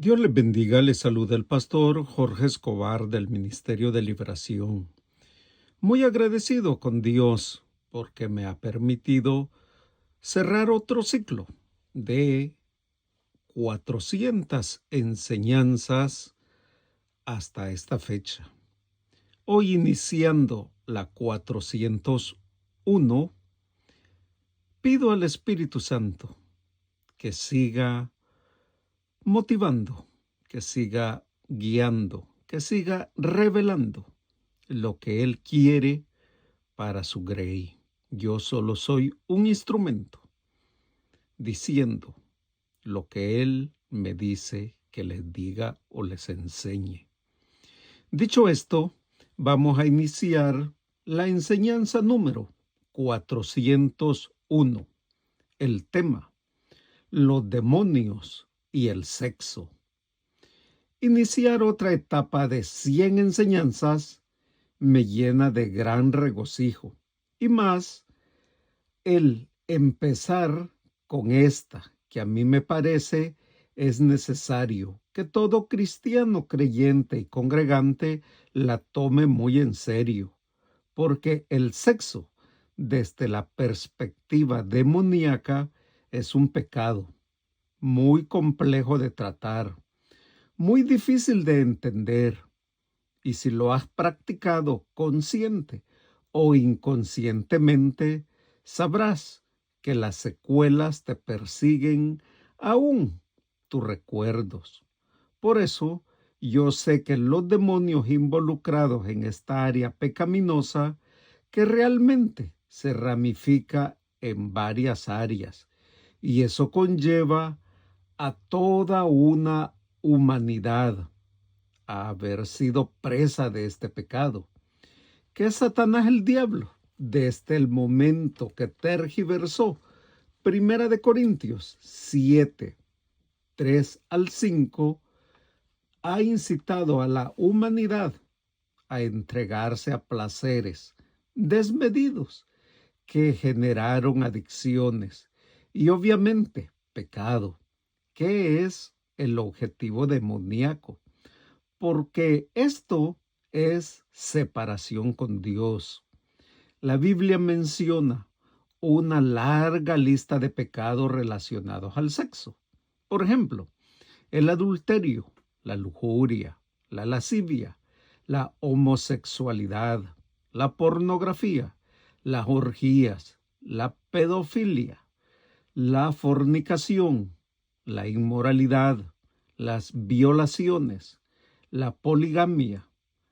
Dios les bendiga, les saluda el pastor Jorge Escobar del Ministerio de Liberación. Muy agradecido con Dios porque me ha permitido cerrar otro ciclo de 400 enseñanzas hasta esta fecha. Hoy iniciando la 401, pido al Espíritu Santo que siga motivando, que siga guiando, que siga revelando lo que Él quiere para su grey. Yo solo soy un instrumento diciendo lo que Él me dice que les diga o les enseñe. Dicho esto, vamos a iniciar la enseñanza número 401. El tema: los demonios y el sexo. Iniciar otra etapa de 100 enseñanzas me llena de gran regocijo, y más el empezar con esta, que a mí me parece es necesario que todo cristiano creyente y congregante la tome muy en serio, porque el sexo, desde la perspectiva demoníaca, es un pecado muy complejo de tratar, muy difícil de entender, y si lo has practicado consciente o inconscientemente, sabrás que las secuelas te persiguen aún tus recuerdos. Por eso, yo sé que los demonios involucrados en esta área pecaminosa, que realmente se ramifica en varias áreas, y eso conlleva a toda una humanidad a haber sido presa de este pecado, que es Satanás el diablo, desde el momento que tergiversó Primera de Corintios 7, 3 al 5, ha incitado a la humanidad a entregarse a placeres desmedidos que generaron adicciones y obviamente pecado, que es el objetivo demoníaco, porque esto es separación con Dios. La Biblia menciona una larga lista de pecados relacionados al sexo. Por ejemplo, el adulterio, la lujuria, la lascivia, la homosexualidad, la pornografía, las orgías, la pedofilia, la fornicación, la inmoralidad, las violaciones, la poligamia,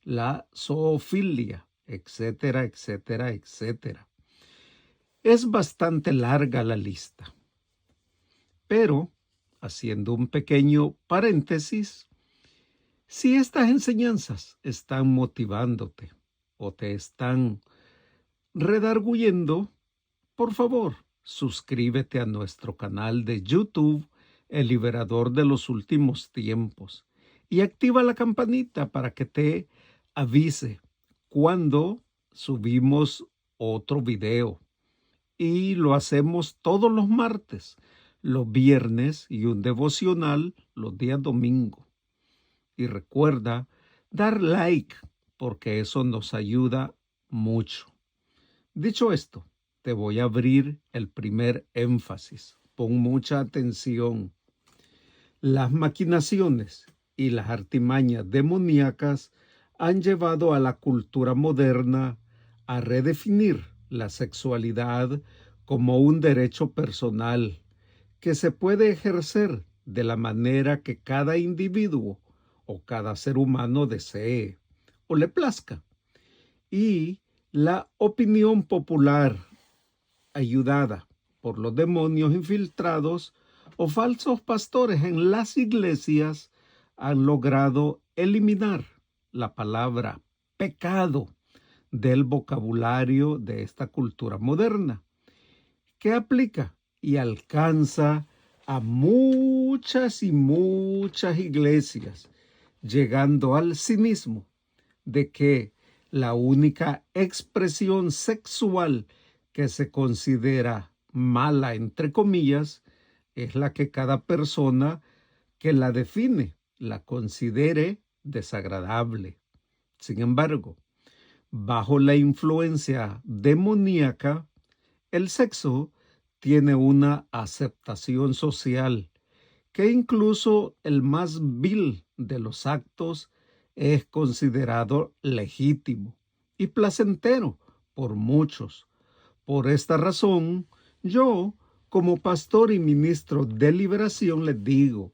la zoofilia, etcétera, etcétera, etcétera. Es bastante larga la lista, pero, haciendo un pequeño paréntesis, si estas enseñanzas están motivándote o te están redarguyendo, por favor, suscríbete a nuestro canal de YouTube, El Liberador de los Últimos Tiempos, y activa la campanita para que te avise cuando subimos otro video. Y lo hacemos todos los martes, los viernes y un devocional los días domingo. Y recuerda dar like, porque eso nos ayuda mucho. Dicho esto, te voy a abrir el primer énfasis. Pon mucha atención. Las maquinaciones y las artimañas demoníacas han llevado a la cultura moderna a redefinir la sexualidad como un derecho personal que se puede ejercer de la manera que cada individuo o cada ser humano desee o le plazca. Y la opinión popular, ayudada por los demonios infiltrados o falsos pastores en las iglesias, han logrado eliminar la palabra pecado del vocabulario de esta cultura moderna, que aplica y alcanza a muchas y muchas iglesias, llegando al cinismo de que la única expresión sexual que se considera mala, entre comillas, es la que cada persona que la define la considere desagradable. Sin embargo, bajo la influencia demoníaca, el sexo tiene una aceptación social que incluso el más vil de los actos es considerado legítimo y placentero por muchos. Por esta razón, yo, como pastor y ministro de liberación, les digo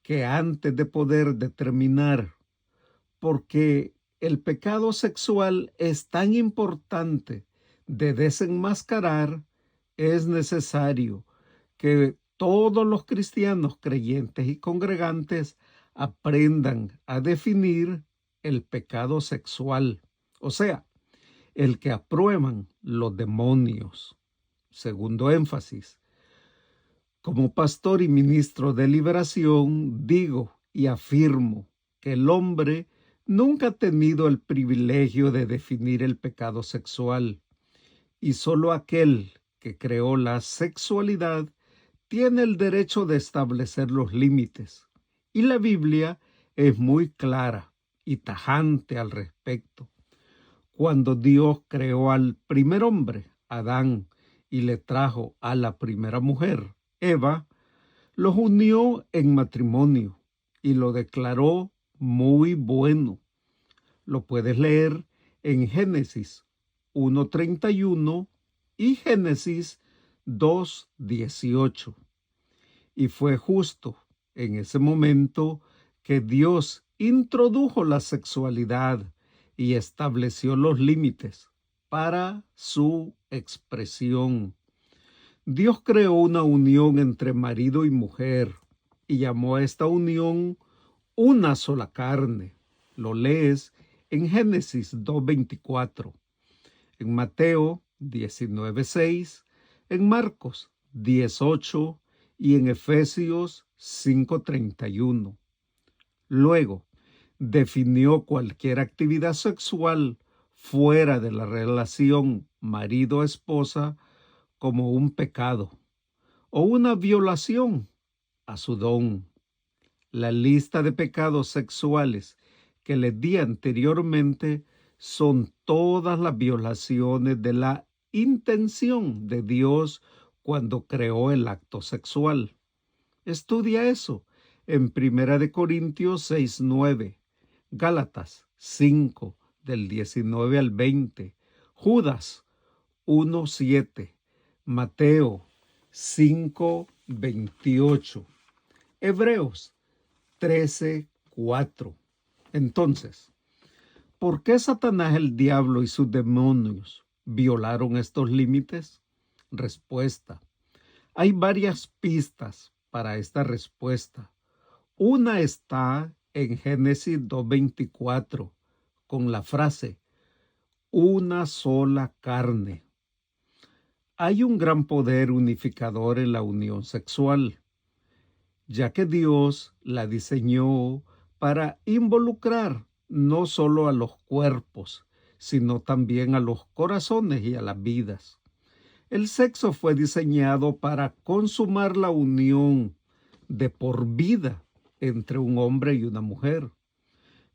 que antes de poder determinar por qué el pecado sexual es tan importante de desenmascarar, es necesario que todos los cristianos creyentes y congregantes aprendan a definir el pecado sexual, o sea, el que aprueban los demonios. Segundo énfasis, como pastor y ministro de liberación, digo y afirmo que el hombre nunca ha tenido el privilegio de definir el pecado sexual, y solo aquel que creó la sexualidad tiene el derecho de establecer los límites. Y la Biblia es muy clara y tajante al respecto. Cuando Dios creó al primer hombre, Adán, y le trajo a la primera mujer, Eva, los unió en matrimonio y lo declaró muy bueno. Lo puedes leer en Génesis 1:31 y Génesis 2:18. Y fue justo en ese momento que Dios introdujo la sexualidad y estableció los límites para su expresión. Dios creó una unión entre marido y mujer y llamó a esta unión una sola carne. Lo lees en Génesis 2:24, en Mateo 19:6, en Marcos 10:8 y en Efesios 5:31. Luego, definió cualquier actividad sexual fuera de la relación marido-esposa como un pecado o una violación a su don. La lista de pecados sexuales que les di anteriormente son todas las violaciones de la intención de Dios cuando creó el acto sexual. Estudia eso en 1 Corintios 6:9, Gálatas 5, del 19 al 20, Judas 1:7, Mateo 5:28, Hebreos 13:4. Entonces, ¿por qué Satanás, el diablo y sus demonios violaron estos límites? Respuesta. Hay varias pistas para esta respuesta. Una está en Génesis 2:24 con la frase una sola carne. Hay un gran poder unificador en la unión sexual, ya que Dios la diseñó para involucrar no solo a los cuerpos, sino también a los corazones y a las vidas. El sexo fue diseñado para consumar la unión de por vida entre un hombre y una mujer.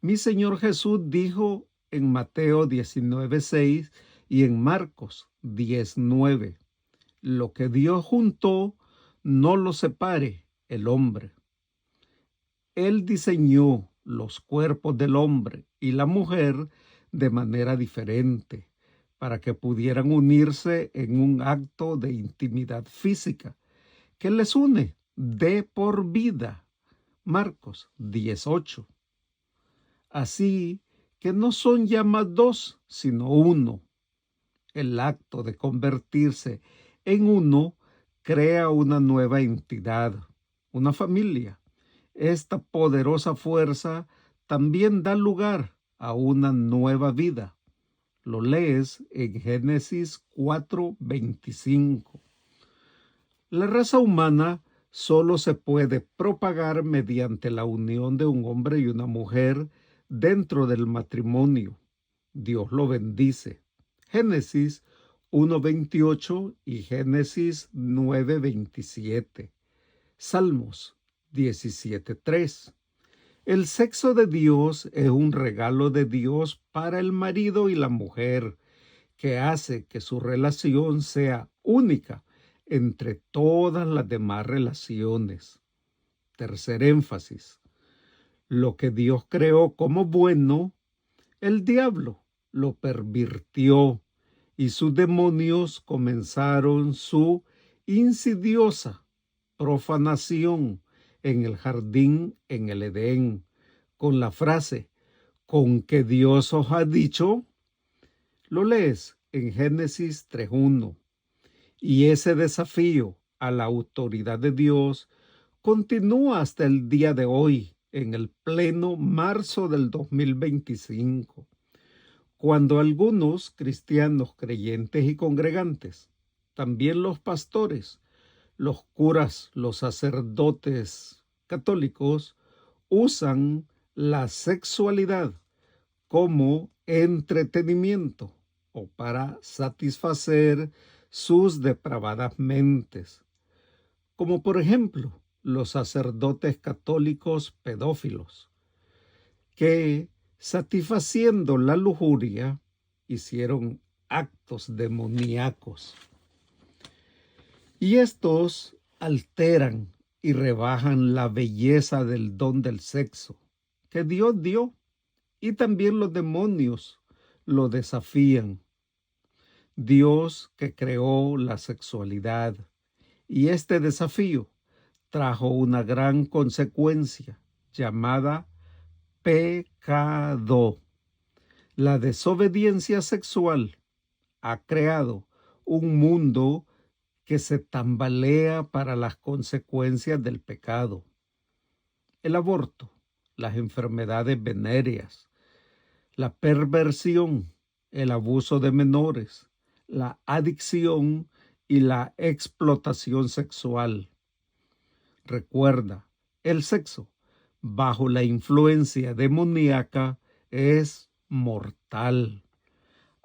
Mi Señor Jesús dijo en Mateo 19:6 y en Marcos 10:9, lo que Dios juntó, no lo separe el hombre. Él diseñó los cuerpos del hombre y la mujer de manera diferente para que pudieran unirse en un acto de intimidad física que les une de por vida. Marcos 10:8. Así que no son ya más dos, sino uno. El acto de convertirse en uno crea una nueva entidad, una familia. Esta poderosa fuerza también da lugar a una nueva vida. Lo lees en Génesis 4:25. La raza humana solo se puede propagar mediante la unión de un hombre y una mujer dentro del matrimonio. Dios lo bendice. Génesis 1:28 y Génesis 9:27. Salmos 17:3. El sexo de Dios es un regalo de Dios para el marido y la mujer, que hace que su relación sea única entre todas las demás relaciones. Tercer énfasis. Lo que Dios creó como bueno, el diablo lo pervirtió y sus demonios comenzaron su insidiosa profanación en el jardín en el Edén, con la frase, ¿con que Dios os ha dicho? Lo lees en Génesis 3:1. Y ese desafío a la autoridad de Dios continúa hasta el día de hoy, en el pleno marzo del 2025, cuando algunos cristianos creyentes y congregantes, también los pastores, los curas, los sacerdotes católicos, usan la sexualidad como entretenimiento o para satisfacer sus depravadas mentes, como por ejemplo los sacerdotes católicos pedófilos, que satisfaciendo la lujuria hicieron actos demoníacos. Y estos alteran y rebajan la belleza del don del sexo que Dios dio, y también los demonios lo desafían. Dios que creó la sexualidad, y este desafío trajo una gran consecuencia llamada pecado. La desobediencia sexual ha creado un mundo que se tambalea para las consecuencias del pecado. El aborto, las enfermedades venéreas, la perversión, el abuso de menores, la adicción y la explotación sexual. Recuerda, el sexo bajo la influencia demoníaca es mortal.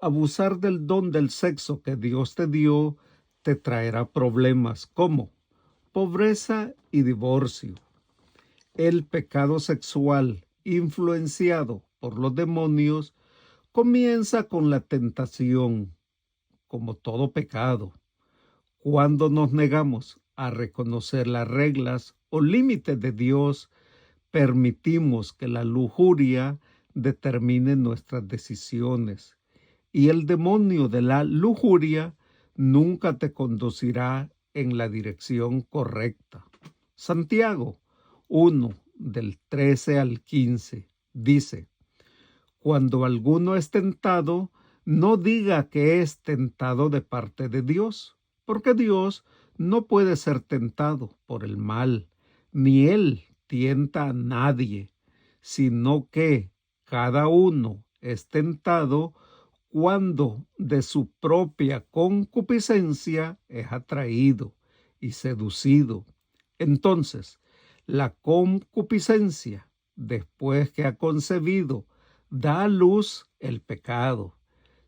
Abusar del don del sexo que Dios te dio te traerá problemas como pobreza y divorcio. El pecado sexual influenciado por los demonios comienza con la tentación, como todo pecado. Cuando nos negamos a reconocer las reglas o límites de Dios, permitimos que la lujuria determine nuestras decisiones. Y el demonio de la lujuria nunca te conducirá en la dirección correcta. Santiago 1, del 13 al 15, dice, cuando alguno es tentado, no diga que es tentado de parte de Dios, porque Dios no puede ser tentado por el mal, ni Él tienta a nadie, sino que cada uno es tentado cuando de su propia concupiscencia es atraído y seducido. Entonces, la concupiscencia, después que ha concebido, da a luz el pecado.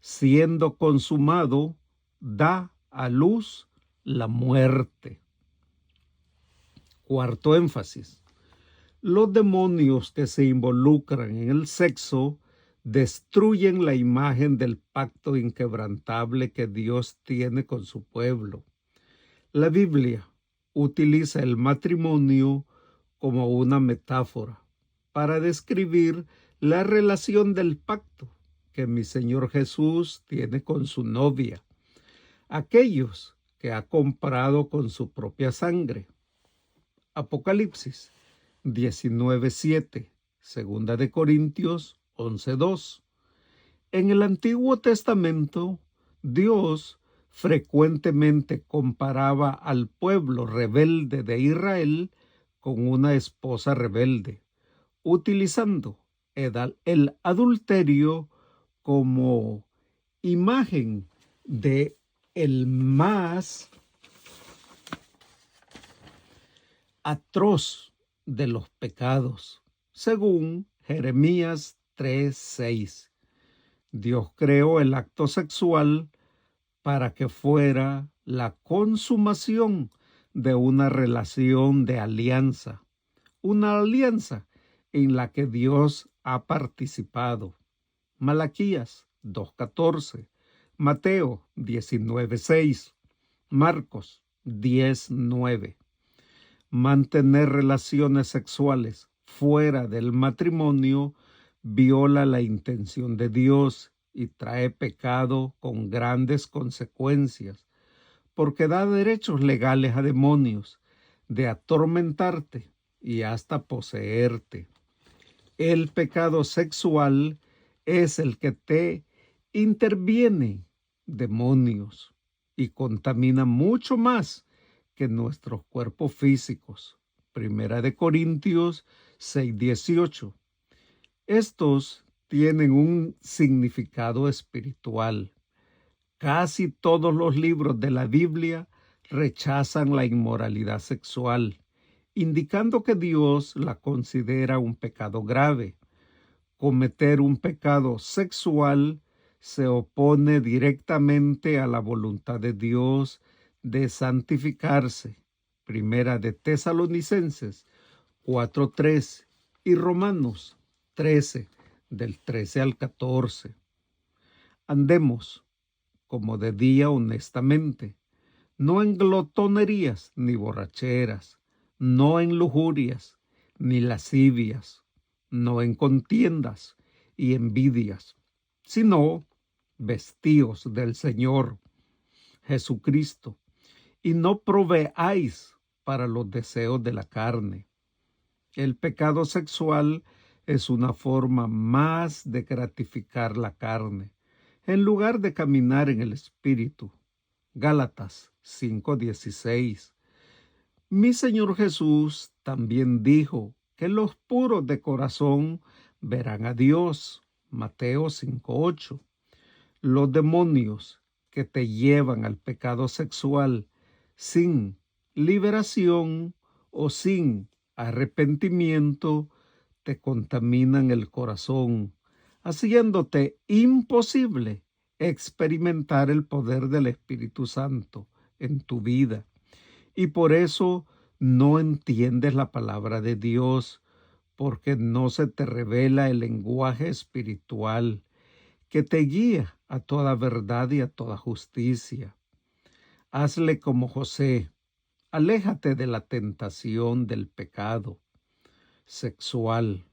Siendo consumado, da a luz la muerte. Cuarto énfasis. Los demonios que se involucran en el sexo destruyen la imagen del pacto inquebrantable que Dios tiene con su pueblo. La Biblia utiliza el matrimonio como una metáfora para describir la relación del pacto que mi Señor Jesús tiene con su novia, aquellos que ha comprado con su propia sangre. Apocalipsis 19:7, Segunda de Corintios 11:2. En el Antiguo Testamento, Dios frecuentemente comparaba al pueblo rebelde de Israel con una esposa rebelde, utilizando el adulterio como imagen de el más atroz de los pecados, según Jeremías 3:6. Dios creó el acto sexual para que fuera la consumación de una relación de alianza, una alianza en la que Dios ha participado. Malaquías 2:14, Mateo 19:6, Marcos 10:9. Mantener relaciones sexuales fuera del matrimonio viola la intención de Dios y trae pecado con grandes consecuencias, porque da derechos legales a demonios de atormentarte y hasta poseerte. El pecado sexual es el que te interviene, demonios, y contamina mucho más que nuestros cuerpos físicos. Primera de Corintios 6:18. Estos tienen un significado espiritual. Casi todos los libros de la Biblia rechazan la inmoralidad sexual, indicando que Dios la considera un pecado grave. Cometer un pecado sexual se opone directamente a la voluntad de Dios de santificarse. Primera de Tesalonicenses 4:3 y Romanos 13, del 13 al 14. Andemos como de día honestamente, no en glotonerías ni borracheras, no en lujurias ni lascivias, no en contiendas y envidias, sino vestíos del Señor Jesucristo, y no proveáis para los deseos de la carne. El pecado sexual es una forma más de gratificar la carne, en lugar de caminar en el Espíritu. Gálatas 5:16. Mi Señor Jesús también dijo que los puros de corazón verán a Dios. Mateo 5:8. Los demonios que te llevan al pecado sexual sin liberación o sin arrepentimiento te contaminan el corazón, haciéndote imposible experimentar el poder del Espíritu Santo en tu vida. Y por eso no entiendes la palabra de Dios, porque no se te revela el lenguaje espiritual que te guía a toda verdad y a toda justicia. Hazle como José, aléjate de la tentación del pecado sexual.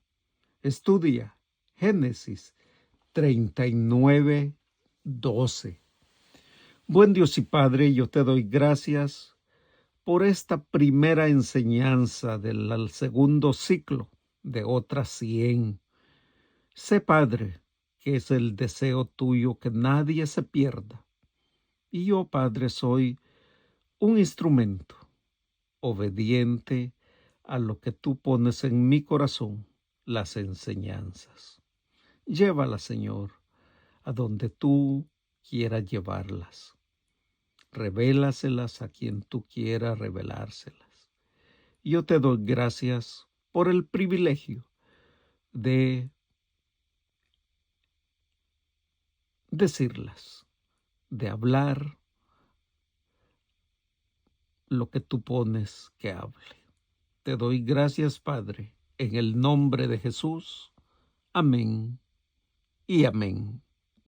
Estudia Génesis 39:12. Buen Dios y Padre, yo te doy gracias por esta primera enseñanza del segundo ciclo de otras 100. Sé, Padre, que es el deseo tuyo que nadie se pierda. Y yo, Padre, soy un instrumento obediente a lo que tú pones en mi corazón, las enseñanzas. Llévalas, Señor, a donde tú quieras llevarlas. Revélaselas a quien tú quieras revelárselas. Yo te doy gracias por el privilegio de decirlas, de hablar lo que tú pones que hable. Te doy gracias, Padre, en el nombre de Jesús. Amén y amén.